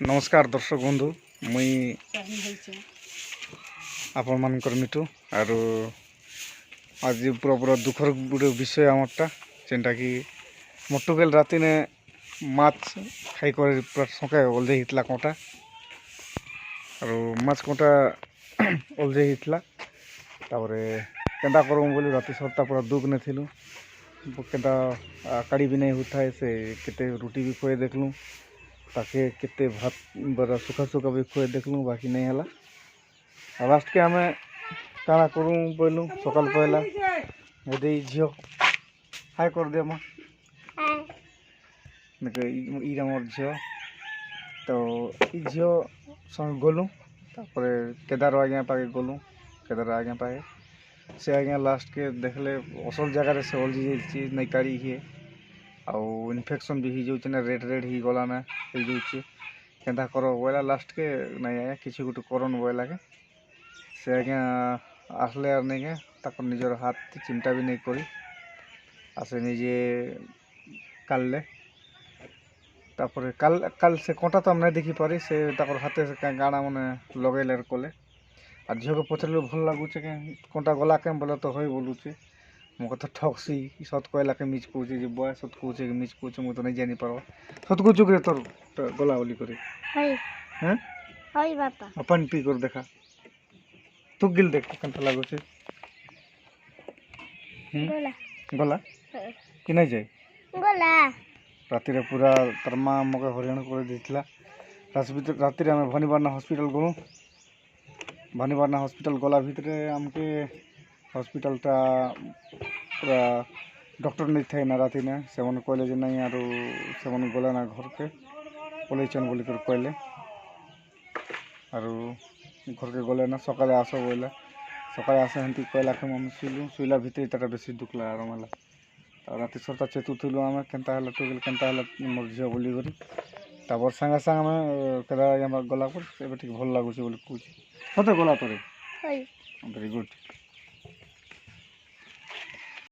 नमस्कार दर्शक बंधु मुई आपण मानकर मिठू और आज पूरा पूरा दुखर गोटे विषय आमरटा जेनटा कि मोटुकेल राति ने माछ खाई कर पूरा सका ओल्जे हितला कोटा और माछ कोटा ओल्जे हितला तापरे केंदा करूँ बोली राति सरता पूरा दुख ने थिलु केंदा आकाड़ी भी नहीं होता है से केते रोटी भी खोए देखलूँ ताके केते भात बरा सुखा सुखा भी खोए देखलूँ बाकी नहीं हला लास्ट के हमें काना करूँ बोलूँ सकाल पहला यदि झील हाय कर दे माँ ई मोर झील तो झील संग गलूँ तापर केदार आज्ञा पाके गलूँ केदार आज्ञा पाके से आज्ञा लास्ट के देखले असल जगार से ओल्जी जाइए नहीं काढ़ी ही आउ इन्फेक्शन भी हो ना रेड रेड ही गला ना हो जाऊे केंदा कर बोला लास्ट के नहीं आज्ञा किसी गोटे करन बोला के से आज्ञा आसले और नहीं के निजर हाथ चिंता भी नहीं करी आसे निजे काल्ले तापर काल काल से कंटा तो हम नहीं देखी पारी से हाथे से गाड़ा मैंने लगेले कले आ झील को पचरल भल लगुचे के कंटा गला के बोले तो हई बोलुचे मो कथा ठगसी सत कहला के मिच कौचे जे बय सत कौचे के मिच कौचे मु तो नहीं जानी पारो सत कौचे के तोर गला बोली करे हई हैं हई बापा अपन पी कर देखा तू गिल देख कंटा लगुचे गोला गला कि नहीं जाए गोला राति रे पूरा तरमा मके हरियाण कर देथिला राति रे हम भनीबारना हॉस्पिटल गलु भनीबारना हॉस्पिटल गला भितरे हमके हॉस्पिटलटा पूरा डॉक्टर नहीं थे ना राति ने से कहले जे नहीं आरो से गले ना घर के पलैचन बोली कर कहले आरो घर के गले ना सकाले आसो बोले सकाले आसे हंती कहला के हम शुइला भितर तारा बेसी दुख लगा रमला राति सरता चेतु थिलु आमे केनता हला टुगल केनता हला मोर झियो बोली करी तापर संगे संग में केदा हम गला पर एबे ठीक भल लागुचे बोली कहूची होते गला तोरे हई वेरी गुड।